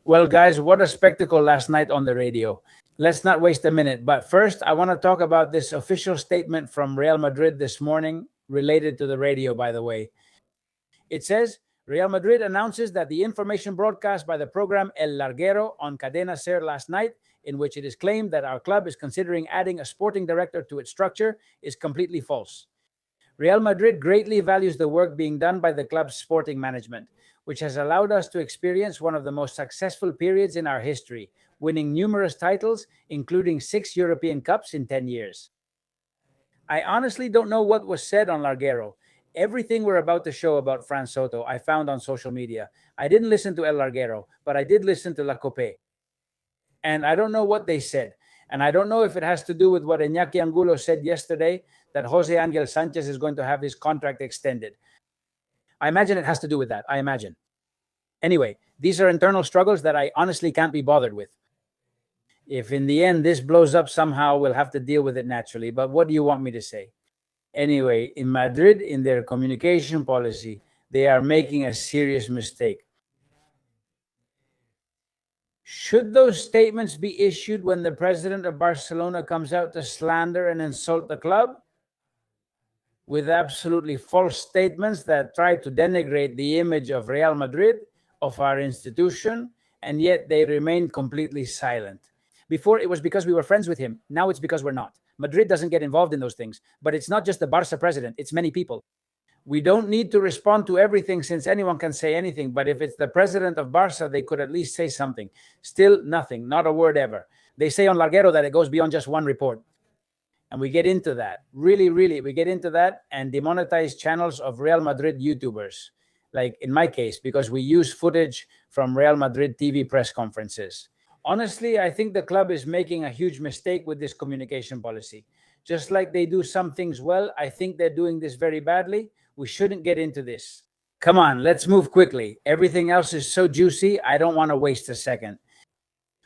Well, guys, what a spectacle last night on the radio. Let's not waste a minute. But first, I want to talk about this official statement from Real Madrid this morning, related to the radio, by the way. It says, Real Madrid announces that the information broadcast by the program El Larguero on Cadena Ser last night, in which it is claimed that our club is considering adding a sporting director to its structure, is completely false. Real Madrid greatly values the work being done by the club's sporting management, which has allowed us to experience one of the most successful periods in our history, winning numerous titles, including 6 European Cups in 10 years. I honestly don't know what was said on Larguero. Everything we're about to show about Fran Soto, I found on social media. I didn't listen to El Larguero, but I did listen to La Cope. And I don't know what they said. And I don't know if it has to do with what Iñaki Angulo said yesterday, that Jose Angel Sanchez is going to have his contract extended. I imagine it has to do with that. I imagine. Anyway, these are internal struggles that I honestly can't be bothered with. If in the end this blows up somehow, we'll have to deal with it naturally. But what do you want me to say? Anyway, in Madrid, in their communication policy, they are making a serious mistake. Should those statements be issued when the president of Barcelona comes out to slander and insult the club? With absolutely false statements that try to denigrate the image of Real Madrid, of our institution, and yet they remain completely silent. Before, it was because we were friends with him. Now it's because we're not. Madrid doesn't get involved in those things. But it's not just the Barca president. It's many people. We don't need to respond to everything since anyone can say anything. But if it's the president of Barca, they could at least say something. Still nothing. Not a word ever. They say on Larguero that it goes beyond just one report. And we get into that. Really, we get into that and demonetize channels of Real Madrid YouTubers. Like in my case, because we use footage from Real Madrid TV press conferences. Honestly, I think the club is making a huge mistake with this communication policy. Just like they do some things well, I think they're doing this very badly. We shouldn't get into this. Come on, let's move quickly. Everything else is so juicy, I don't want to waste a second.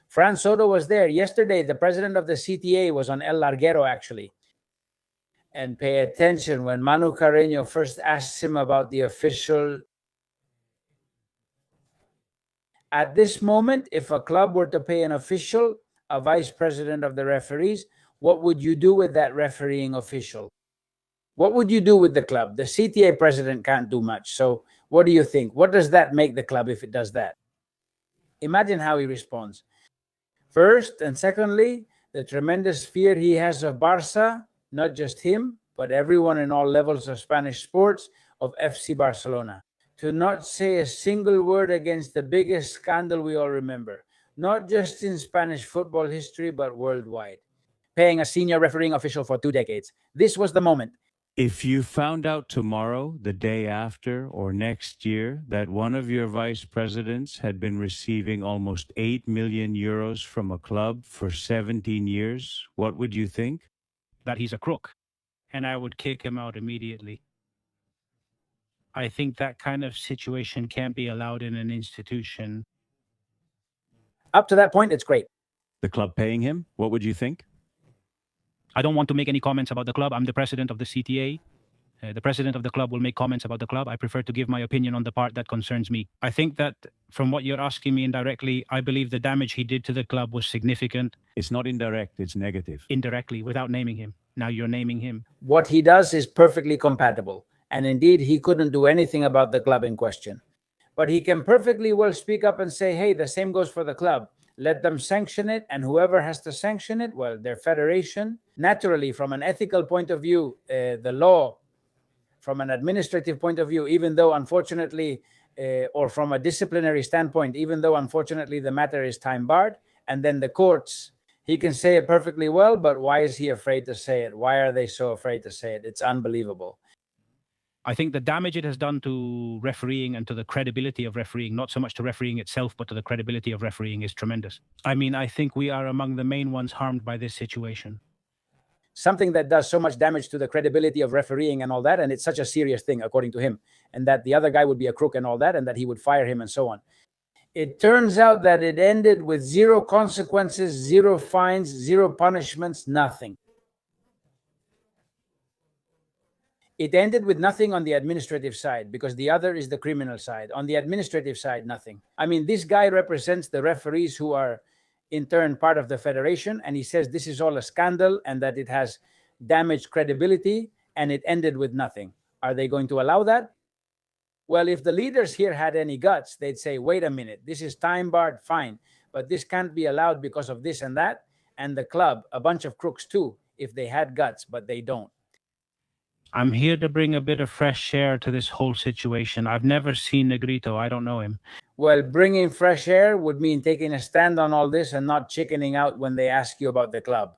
Fran Soto was there. Yesterday, the president of the CTA was on El Larguero, actually. And pay attention, when Manu Carreño first asked him about the official... At this moment, if a club were to pay an official, a vice president of the referees, what would you do with that refereeing official? What would you do with the club? The CTA president can't do much. So what do you think? What does that make the club if it does that? Imagine how he responds. First and secondly, the tremendous fear he has of Barca, not just him, but everyone in all levels of Spanish sports, of FC Barcelona. To not say a single word against the biggest scandal we all remember, not just in Spanish football history, but worldwide. Paying a senior refereeing official for 2 decades. This was the moment. If you found out tomorrow, the day after, or next year, that one of your vice presidents had been receiving almost 8 million euros from a club for 17 years, what would you think? That he's a crook, and I would kick him out immediately. I think that kind of situation can't be allowed in an institution. Up to that point, it's great. The club paying him, what would you think? I don't want to make any comments about the club. I'm the president of the CTA. The president of the club will make comments about the club. I prefer to give my opinion on the part that concerns me. I think that from what you're asking me indirectly, I believe the damage he did to the club was significant. It's not indirect, it's negative. Indirectly, without naming him. Now you're naming him. What he does is perfectly compatible. And indeed, he couldn't do anything about the club in question. But he can perfectly well speak up and say, hey, the same goes for the club. Let them sanction it, and whoever has to sanction it, well, their federation. Naturally, from an ethical point of view, the law, from an administrative point of view, even though unfortunately, or from a disciplinary standpoint, even though unfortunately the matter is time barred, and then the courts, he can say it perfectly well, but why is he afraid to say it? Why are they so afraid to say it? It's unbelievable. I think the damage it has done to refereeing and to the credibility of refereeing, not so much to refereeing itself, but to the credibility of refereeing, is tremendous. I mean, I think we are among the main ones harmed by this situation. Something that does so much damage to the credibility of refereeing and all that, and it's such a serious thing, according to him, and that the other guy would be a crook and all that, and that he would fire him and so on. It turns out that it ended with 0 consequences, 0 fines, 0 punishments, nothing. It ended with nothing on the administrative side because the other is the criminal side. On the administrative side, nothing. I mean, this guy represents the referees who are in turn part of the federation, and he says this is all a scandal and that it has damaged credibility, and it ended with nothing. Are they going to allow that? Well, if the leaders here had any guts, they'd say, wait a minute, this is time barred, fine, but this can't be allowed because of this and that. And the club, a bunch of crooks too, if they had guts, but they don't. I'm here to bring a bit of fresh air to this whole situation. I've never seen Negrito. I don't know him. Well, bringing fresh air would mean taking a stand on all this and not chickening out when they ask you about the club.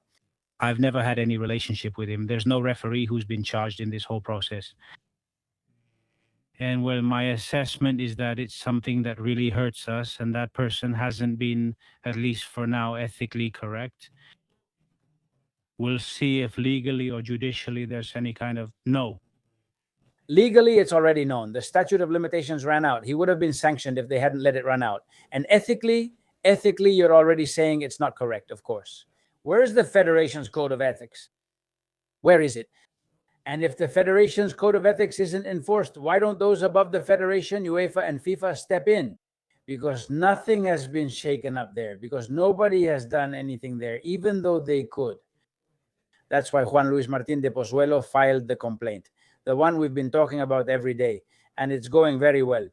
I've never had any relationship with him. There's no referee who's been charged in this whole process. And well, my assessment is that it's something that really hurts us, and that person hasn't been, at least for now, ethically correct. We'll see if legally or judicially there's any kind of no. Legally, it's already known. The statute of limitations ran out. He would have been sanctioned if they hadn't let it run out. And ethically, you're already saying it's not correct, of course. Where's the Federation's Code of Ethics? Where is it? And if the Federation's Code of Ethics isn't enforced, why don't those above the Federation, UEFA and FIFA, step in? Because nothing has been shaken up there, because nobody has done anything there, even though they could. That's why Juan Luis Martín de Pozuelo filed the complaint, the one we've been talking about every day, and it's going very well.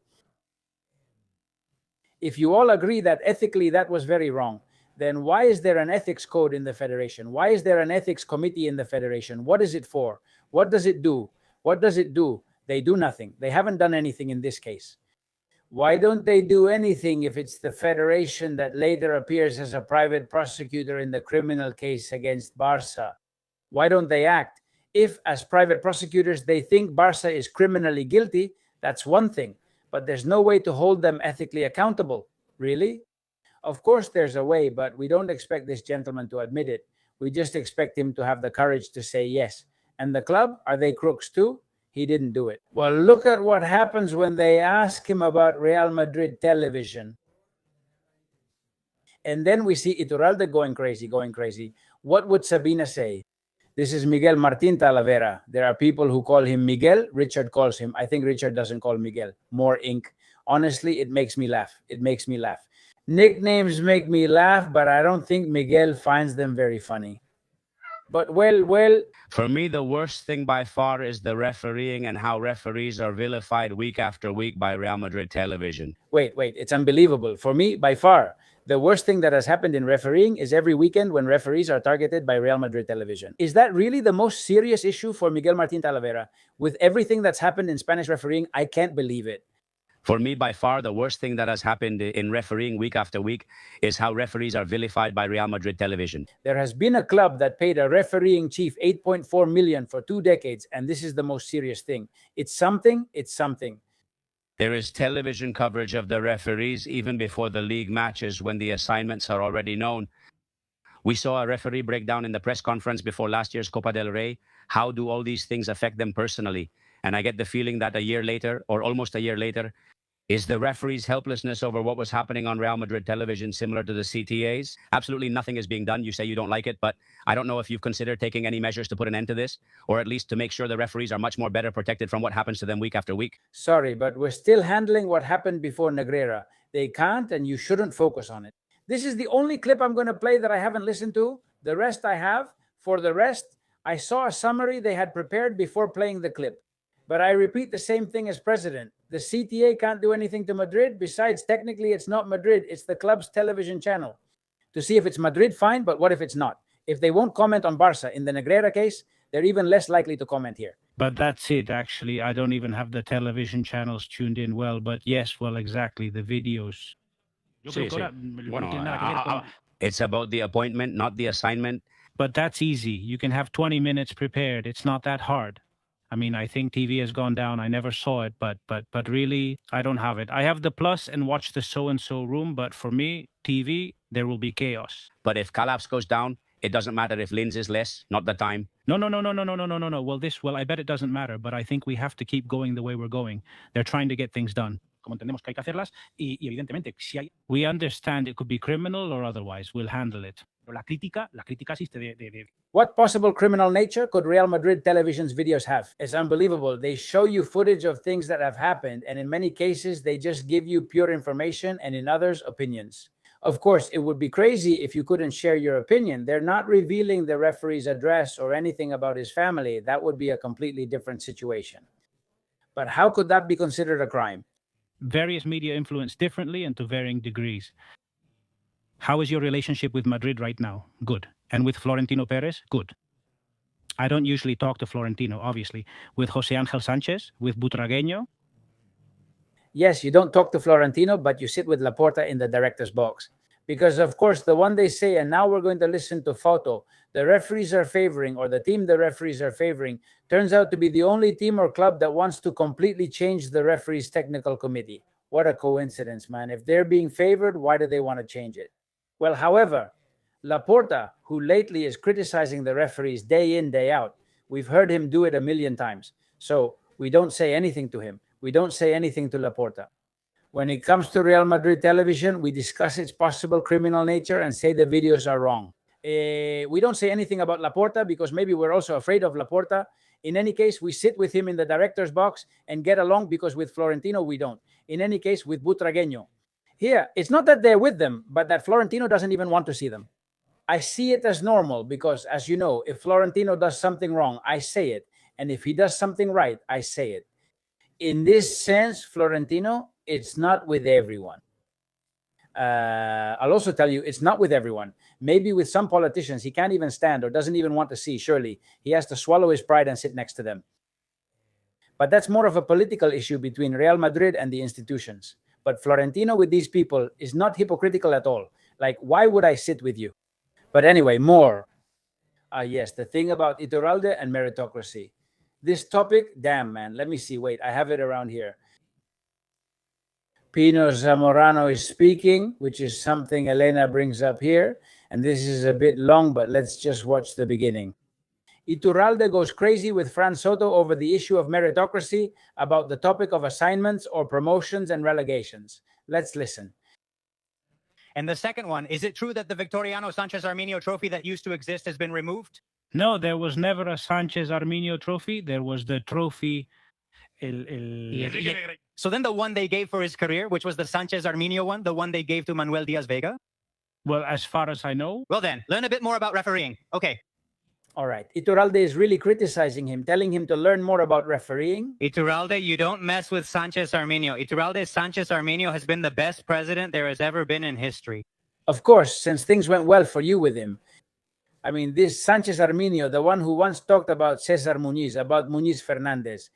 If you all agree that ethically that was very wrong, then why is there an ethics code in the Federation? Why is there an ethics committee in the Federation? What is it for? What does it do? What does it do? They do nothing. They haven't done anything in this case. Why don't they do anything if it's the Federation that later appears as a private prosecutor in the criminal case against Barca? Why don't they act? If, as private prosecutors, they think Barca is criminally guilty, that's one thing. But there's no way to hold them ethically accountable. Really? Of course there's a way, but we don't expect this gentleman to admit it. We just expect him to have the courage to say yes. And the club, are they crooks too? He didn't do it. Well, look at what happens when they ask him about Real Madrid television. And then we see Iturralde going crazy. What would Sabina say? This is Miguel Martín Talavera. There are people who call him Miguel. Richard calls him. I think Richard doesn't call Miguel. More ink. Honestly, it makes me laugh. It makes me laugh. Nicknames make me laugh, but I don't think Miguel finds them very funny. But well. For me, the worst thing by far is the refereeing and how referees are vilified week after week by Real Madrid television. Wait. It's unbelievable. For me, by far, the worst thing that has happened in refereeing is every weekend when referees are targeted by Real Madrid television. Is that really the most serious issue for Miguel Martín Talavera? With everything that's happened in Spanish refereeing, I can't believe it. For me, by far, the worst thing that has happened in refereeing week after week is how referees are vilified by Real Madrid television. There has been a club that paid a refereeing chief 8.4 million for 2 decades, and this is the most serious thing. It's something. There is television coverage of the referees even before the league matches when the assignments are already known. We saw a referee break down in the press conference before last year's Copa del Rey. How do all these things affect them personally? And I get the feeling that a year later, or almost a year later, is the referee's helplessness over what was happening on Real Madrid television similar to the CTA's? Absolutely nothing is being done. You say you don't like it, but I don't know if you've considered taking any measures to put an end to this, or at least to make sure the referees are much more better protected from what happens to them week after week. Sorry, but we're still handling what happened before Negreira. They can't, and you shouldn't focus on it. This is the only clip I'm going to play that I haven't listened to. The rest I have. For the rest, I saw a summary they had prepared before playing the clip. But I repeat the same thing as president. The CTA can't do anything to Madrid. Besides, technically, it's not Madrid. It's the club's television channel. To see if it's Madrid, fine, but what if it's not? If they won't comment on Barca in the Negreira case, they're even less likely to comment here. But that's it, actually. I don't even have the television channels tuned in well. But yes, well, exactly, the videos. It's about the appointment, not the assignment. But that's easy. You can have 20 minutes prepared. It's not that hard. I mean, I think TV has gone down. I never saw it, but really, I don't have it. I have the plus and watch the so-and-so room, but for me, TV, there will be chaos. But if Calap's goes down, it doesn't matter if Linz is less, not the time. No. Well, I bet it doesn't matter, but I think we have to keep going the way we're going. They're trying to get things done. We understand it could be criminal or otherwise. We'll handle it. La crítica existe What possible criminal nature could Real Madrid television's videos have? It's unbelievable. They show you footage of things that have happened, and in many cases, they just give you pure information, and in others, opinions. Of course, it would be crazy if you couldn't share your opinion. They're not revealing the referee's address or anything about his family. That would be a completely different situation. But how could that be considered a crime? various media influence differently and to varying degrees. How is your relationship with Madrid right now? Good. And with Florentino Perez? Good. I don't usually talk to Florentino, obviously. With Jose Angel Sanchez? With Butragueño? Yes, you don't talk to Florentino, but you sit with Laporta in the director's box. Because, of course, the one they say, and now we're going to listen to Fouto, the referees are favoring, or the team the referees are favoring, turns out to be the only team or club that wants to completely change the referees' technical committee. What a coincidence, man. If they're being favored, why do they want to change it? Well, however, Laporta, who lately is criticizing the referees day in, day out, we've heard him do it a million times. So we don't say anything to him. We don't say anything to Laporta. When it comes to Real Madrid television, we discuss its possible criminal nature and say the videos are wrong. We don't say anything about Laporta because maybe we're also afraid of Laporta. In any case, we sit with him in the director's box and get along because with Florentino, we don't. In any case, with Butragueño. Here, it's not that they're with them, but that Florentino doesn't even want to see them. I see it as normal because, as you know, if Florentino does something wrong, I say it. And if he does something right, I say it. In this sense, Florentino, it's not with everyone. I'll also tell you, it's not with everyone. Maybe with some politicians, he can't even stand or doesn't even want to see, surely. He has to swallow his pride and sit next to them. But that's more of a political issue between Real Madrid and the institutions. But Florentino with these people is not hypocritical at all. Like, why would I sit with you? But anyway, more. Yes, the thing about Iturralde and meritocracy. This topic, damn, man. Let me see. Wait, I have it around here. Pino Zamorano is speaking, which is something Elena brings up here. And this is a bit long, but let's just watch the beginning. Iturralde goes crazy with Fran Soto over the issue of meritocracy about the topic of assignments or promotions and relegations. Let's listen. And the second one, is it true that the Victoriano Sanchez Arminio trophy that used to exist has been removed? No, there was never a Sanchez Arminio trophy. There was the trophy. So then the one they gave for his career, which was the Sanchez Arminio one, the one they gave to Manuel Diaz Vega? Well, as far as I know. Well then, learn a bit more about refereeing. Okay. All right. Iturralde is really criticizing him, telling him to learn more about refereeing. Iturralde, you don't mess with Sanchez Arminio. Iturralde Sanchez Arminio has been the best president there has ever been in history. Of course, since things went well for you with him. I mean, this Sanchez Arminio, the one who once talked about Cesar Muñiz, about Muñiz Fernandez,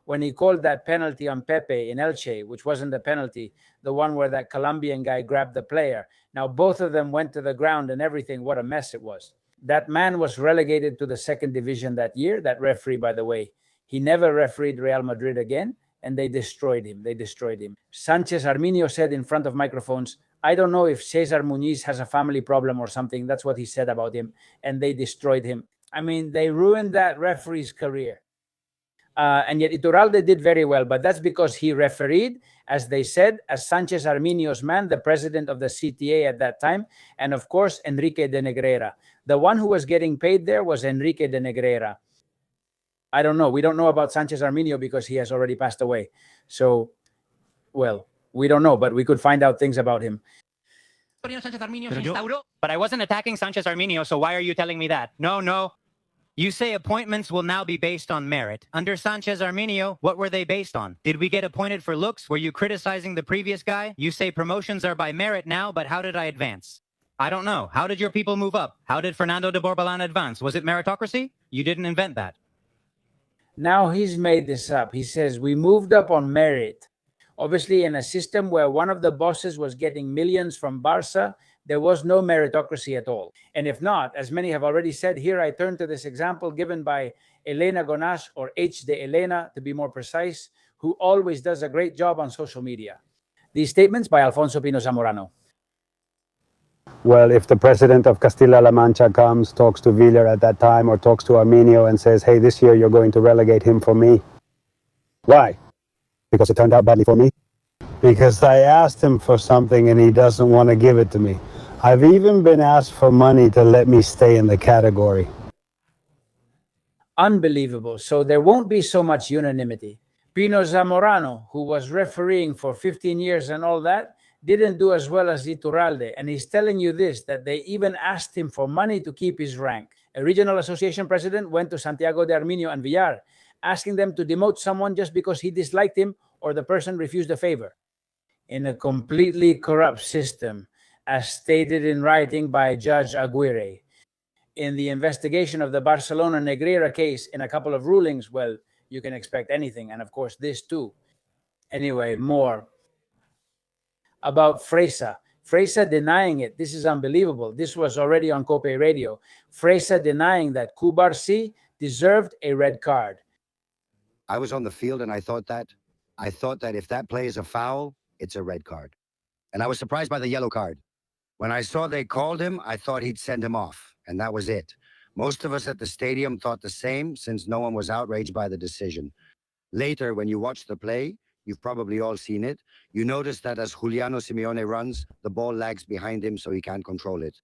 when he called that penalty on Pepe in Elche, which wasn't a penalty, the one where that Colombian guy grabbed the player. Now, both of them went to the ground and everything. What a mess it was. That man was relegated to the second division that year, that referee, by the way. He never refereed Real Madrid again, and they destroyed him. They destroyed him. Sanchez Arminio said in front of microphones, I don't know if Cesar Muñiz has a family problem or something. That's what he said about him, and they destroyed him. I mean, they ruined that referee's career. And yet Iturralde did very well, but that's because he refereed, as they said, as Sanchez Arminio's man, the president of the CTA at that time, and of course, Enrique de Negreira. The one who was getting paid there was Enrique de Negreira. I don't know. We don't know about Sanchez Arminio because he has already passed away. So, well, we don't know, but we could find out things about him. But I wasn't attacking Sanchez Arminio, so why are you telling me that? No. You say appointments will now be based on merit. Under Sanchez Arminio, what were they based on? Did we get appointed for looks? Were you criticizing the previous guy? You say promotions are by merit now, but how did I advance? I don't know. How did your people move up? How did Fernando de Borbalán advance? Was it meritocracy? You didn't invent that. Now he's made this up. He says, we moved up on merit. Obviously, in a system where one of the bosses was getting millions from Barca, there was no meritocracy at all. And if not, as many have already said, here I turn to this example given by Elena Gonash, or H de Elena, to be more precise, who always does a great job on social media. These statements by Alfonso Pino Zamorano. Well, if the president of Castilla-La Mancha comes, talks to Villar at that time, or talks to Arminio and says, hey, this year you're going to relegate him for me. Why? Because it turned out badly for me? Because I asked him for something and he doesn't want to give it to me. I've even been asked for money to let me stay in the category. Unbelievable. So there won't be so much unanimity. Pino Zamorano, who was refereeing for 15 years and all that, didn't do as well as Iturralde. And he's telling you this, that they even asked him for money to keep his rank. A regional association president went to Santiago de Arminio and Villar, asking them to demote someone just because he disliked him or the person refused a favor. In a completely corrupt system, as stated in writing by Judge Aguirre. In the investigation of the Barcelona Negreira case, in a couple of rulings, well, you can expect anything. And of course, this too. Anyway, more about Freixa. Freixa denying it. This is unbelievable. This was already on Cope Radio. Freixa denying that Cubarsí deserved a red card. I was on the field and I thought that if that play is a foul, it's a red card. And I was surprised by the yellow card. When I saw they called him, I thought he'd send him off, and that was it. Most of us at the stadium thought the same, since no one was outraged by the decision. Later, when you watch the play, you've probably all seen it, you notice that as Giuliano Simeone runs, the ball lags behind him so he can't control it.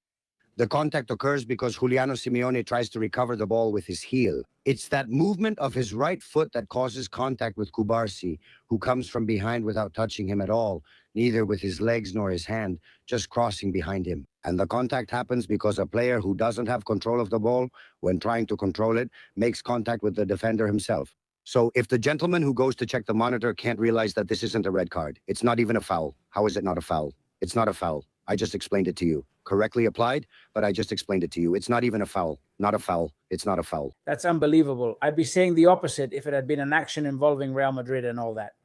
The contact occurs because Giuliano Simeone tries to recover the ball with his heel. It's that movement of his right foot that causes contact with Cubarsí, who comes from behind without touching him at all, neither with his legs nor his hand, just crossing behind him. And the contact happens because a player who doesn't have control of the ball, when trying to control it, makes contact with the defender himself. So if the gentleman who goes to check the monitor can't realize that this isn't a red card, it's not even a foul. How is it not a foul? It's not a foul. I just explained it to you. Correctly applied, but I just explained it to you. It's not even a foul. Not a foul. It's not a foul. That's unbelievable. I'd be saying the opposite if it had been an action involving Real Madrid and all that,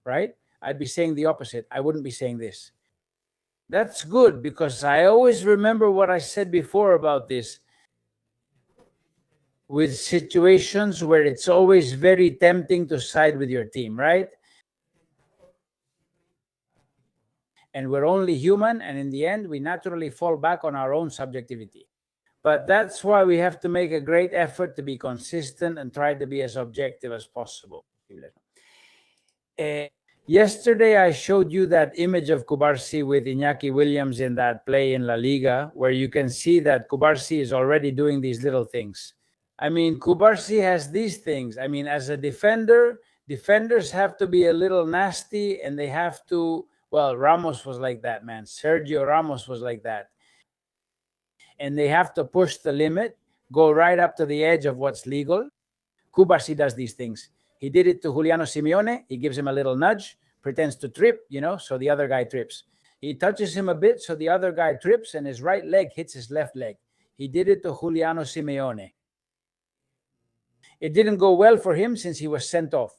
right? I'd be saying the opposite. I wouldn't be saying this. That's good, because I always remember what I said before about this. With situations where it's always very tempting to side with your team, right? And we're only human, and in the end, we naturally fall back on our own subjectivity. But that's why we have to make a great effort to be consistent and try to be as objective as possible. Yesterday, I showed you that image of Cubarsí with Iñaki Williams in that play in La Liga, where you can see that Cubarsí is already doing these little things. I mean, Cubarsí has these things. I mean, as a defender, defenders have to be a little nasty, and they have to, well, Ramos was like that, man. Sergio Ramos was like that. And they have to push the limit, go right up to the edge of what's legal. Cubarsí does these things. He did it to Giuliano Simeone. He gives him a little nudge, pretends to trip, so the other guy trips. He touches him a bit, so the other guy trips, and his right leg hits his left leg. He did it to Giuliano Simeone. It didn't go well for him since he was sent off.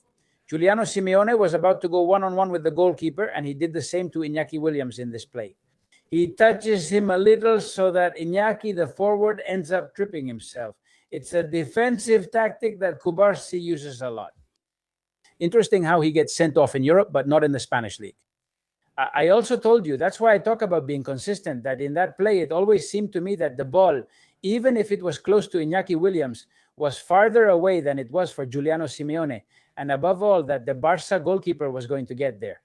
Giuliano Simeone was about to go one-on-one with the goalkeeper, and he did the same to Iñaki Williams in this play. He touches him a little so that Iñaki, the forward, ends up tripping himself. It's a defensive tactic that Cubarsí uses a lot. Interesting how he gets sent off in Europe, but not in the Spanish league. I also told you, that's why I talk about being consistent, that in that play, it always seemed to me that the ball, even if it was close to Iñaki Williams, was farther away than it was for Giuliano Simeone. And above all, that the Barca goalkeeper was going to get there.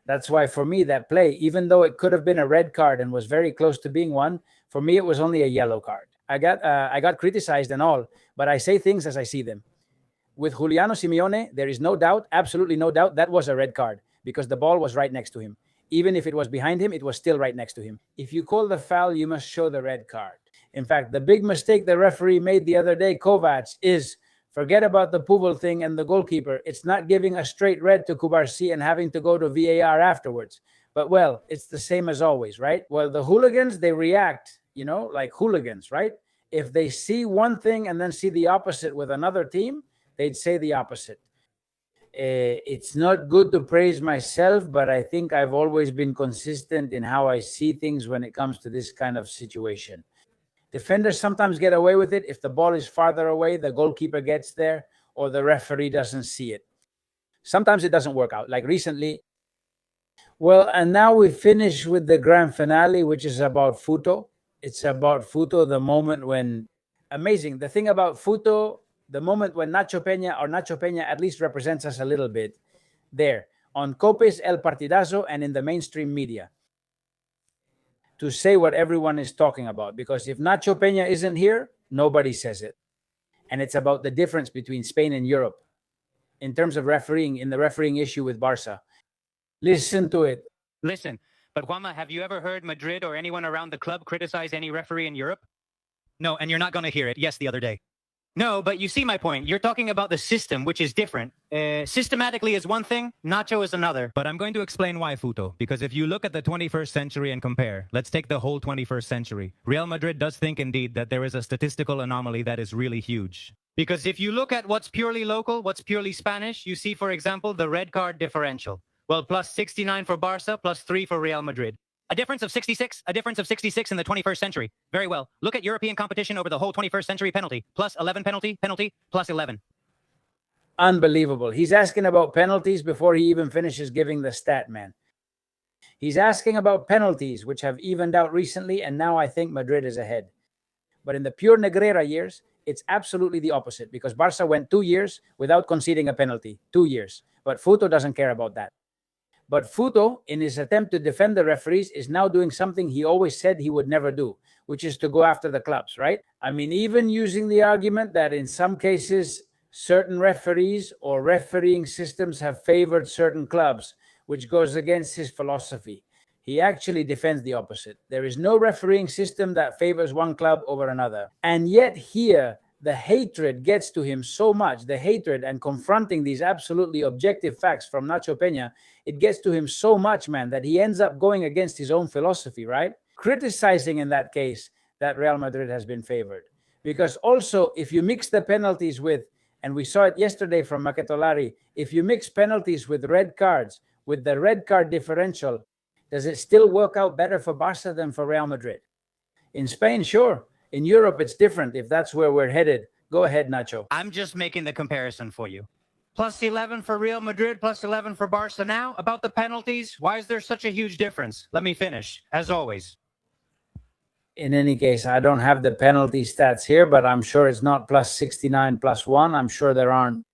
That's why for me, that play, even though it could have been a red card and was very close to being one, for me, it was only a yellow card. I got criticized and all, but I say things as I see them. With Giuliano Simeone, there is no doubt, absolutely no doubt, that was a red card because the ball was right next to him. Even if it was behind him, it was still right next to him. If you call the foul, you must show the red card. In fact, the big mistake the referee made the other day, Kovacs, is forget about the Pubel thing and the goalkeeper. It's not giving a straight red to Cubarsí and having to go to VAR afterwards. But, well, it's the same as always, right? Well, the hooligans, they react, like hooligans, right? If they see one thing and then see the opposite with another team, they'd say the opposite. It's not good to praise myself, but I think I've always been consistent in how I see things when it comes to this kind of situation. Defenders sometimes get away with it if the ball is farther away, the goalkeeper gets there, or the referee doesn't see it. Sometimes it doesn't work out, like recently. Well, and now we finish with the grand finale, which is about Fouto. It's about Fouto, the moment when, amazing, the thing about Fouto, the moment when Nacho Peña at least represents us a little bit, there, on Cope's El Partidazo and in the mainstream media. to say what everyone is talking about. Because if Nacho Peña isn't here, nobody says it. And it's about the difference between Spain and Europe in terms of refereeing, in the refereeing issue with Barca. Listen to it. Listen, but Juanma, have you ever heard Madrid or anyone around the club criticize any referee in Europe? No, and you're not going to hear it. Yes, the other day. No, but you see my point. You're talking about the system, which is different. Systematically is one thing, Nacho is another. But I'm going to explain why, Fouto. Because if you look at the 21st century and compare, let's take the whole 21st century. Real Madrid does think indeed that there is a statistical anomaly that is really huge. Because if you look at what's purely local, what's purely Spanish, you see, for example, the red card differential. Well, plus 69 for Barca, plus 3 for Real Madrid. A difference of 66 in the 21st century. Very well. Look at European competition over the whole 21st century penalty. Plus 11 penalty, plus 11. Unbelievable. He's asking about penalties before he even finishes giving the stat, man. He's asking about penalties, which have evened out recently, and now I think Madrid is ahead. But in the pure Negreira years, it's absolutely the opposite, because Barca went 2 years without conceding a penalty. 2 years. But Fouto doesn't care about that. But Fouto, in his attempt to defend the referees, is now doing something he always said he would never do, which is to go after the clubs, right? I mean, even using the argument that in some cases, certain referees or refereeing systems have favored certain clubs, which goes against his philosophy. He actually defends the opposite. There is no refereeing system that favors one club over another. And yet here, the hatred gets to him so much, the hatred and confronting these absolutely objective facts from Nacho Peña, it gets to him so much, man, that he ends up going against his own philosophy, right? Criticizing in that case that Real Madrid has been favored. Because also, if you mix the penalties with, and we saw it yesterday from Maquetolari, if you mix penalties with red cards, with the red card differential, does it still work out better for Barca than for Real Madrid? In Spain, sure. In Europe, it's different if that's where we're headed. Go ahead, Nacho. I'm just making the comparison for you. Plus 11 for Real Madrid, plus 11 for Barca now. About the penalties, why is there such a huge difference? Let me finish, as always. In any case, I don't have the penalty stats here, but I'm sure it's not plus 69 plus 1. I'm sure there aren't.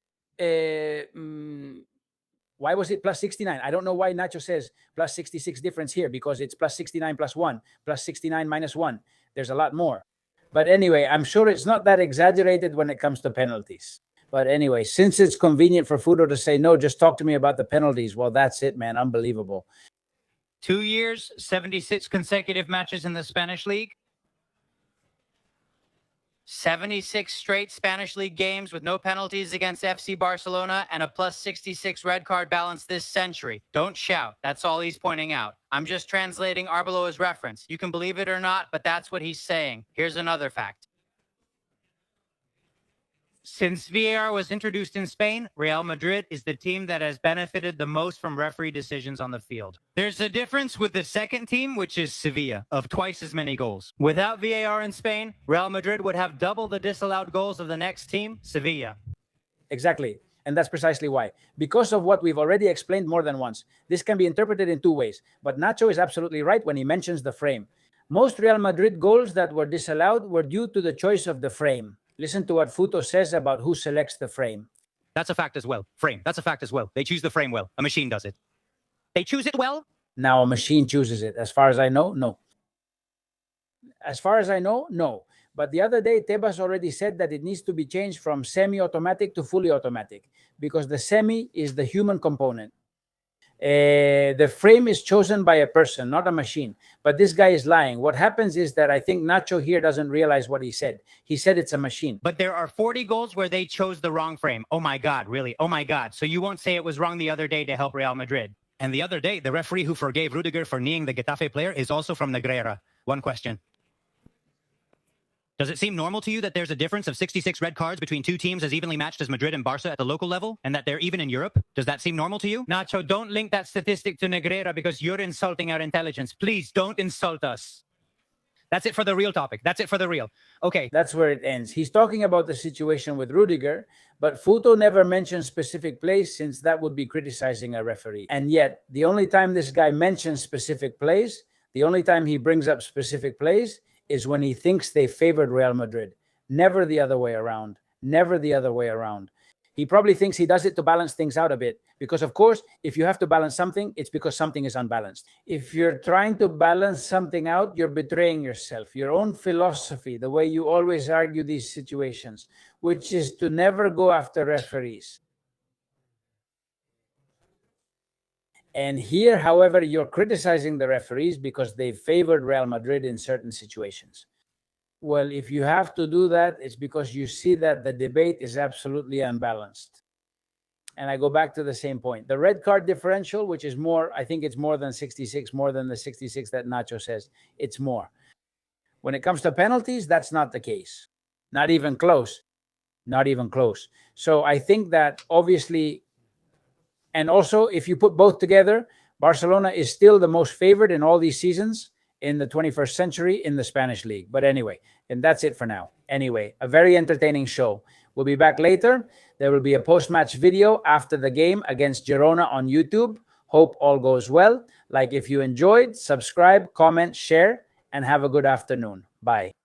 Why was it plus 69? I don't know why Nacho says plus 66 difference here, because it's plus 69 plus 1, plus 69 minus 1. There's a lot more. But anyway, I'm sure it's not that exaggerated when it comes to penalties. But anyway, since it's convenient for Fouto to say, no, just talk to me about the penalties. Well, that's it, man. Unbelievable. 2 years, 76 consecutive matches in the Spanish League. 76 straight Spanish League games with no penalties against FC Barcelona and a plus 66 red card balance this century. Don't shout. That's all he's pointing out. I'm just translating Arbeloa's reference. You can believe it or not, but that's what he's saying. Here's another fact. Since VAR was introduced in Spain, Real Madrid is the team that has benefited the most from referee decisions on the field. There's a difference with the second team, which is Sevilla, of twice as many goals. Without VAR in Spain, Real Madrid would have double the disallowed goals of the next team, Sevilla. Exactly. And that's precisely why. Because of what we've already explained more than once. This can be interpreted in two ways. But Nacho is absolutely right when he mentions the frame. Most Real Madrid goals that were disallowed were due to the choice of the frame. Listen to what Fouto says about who selects the frame. That's a fact as well. Frame. That's a fact as well. They choose the frame well. A machine does it. They choose it well? Now a machine chooses it. As far as I know, no. As far as I know, no. But the other day, Tebas already said that it needs to be changed from semi-automatic to fully automatic, because the semi is the human component. The frame is chosen by a person, not a machine. But this guy is lying. What happens is that I think Nacho here doesn't realize what he said. He said it's a machine. But there are 40 goals where they chose the wrong frame. Oh my God, really? Oh my God. So you won't say it was wrong the other day to help Real Madrid. And the other day, the referee who forgave Rudiger for kneeing the Getafe player is also from Negreira. One question. Does it seem normal to you that there's a difference of 66 red cards between two teams as evenly matched as Madrid and Barca at the local level, and that they're even in Europe? Does that seem normal to you? Nacho, don't link that statistic to Negreira because you're insulting our intelligence. Please don't insult us. That's it for the real topic. That's it for the real. Okay. That's where it ends. He's talking about the situation with Rudiger, but Fouto never mentions specific plays, since that would be criticizing a referee. And yet, the only time this guy mentions specific plays, the only time he brings up specific plays, is when he thinks they favored Real Madrid. Never the other way around. Never the other way around. He probably thinks he does it to balance things out a bit. Because, of course, if you have to balance something, it's because something is unbalanced. If you're trying to balance something out, you're betraying yourself, your own philosophy, the way you always argue these situations, which is to never go after referees. And here, however, you're criticizing the referees because they favored Real Madrid in certain situations. Well, if you have to do that, it's because you see that the debate is absolutely unbalanced. And I go back to the same point. The red card differential, which is more, I think it's more than 66, more than the 66 that Nacho says. It's more. When it comes to penalties, that's not the case. Not even close. Not even close. So I think that obviously, and also if you put both together, Barcelona is still the most favored in all these seasons in the 21st century in the Spanish league. But anyway, and that's it for now. Anyway, a very entertaining show. We'll be back later. There will be a post-match video after the game against Girona on YouTube. Hope all goes well. Like if you enjoyed, subscribe, comment, share, and have a good afternoon. Bye.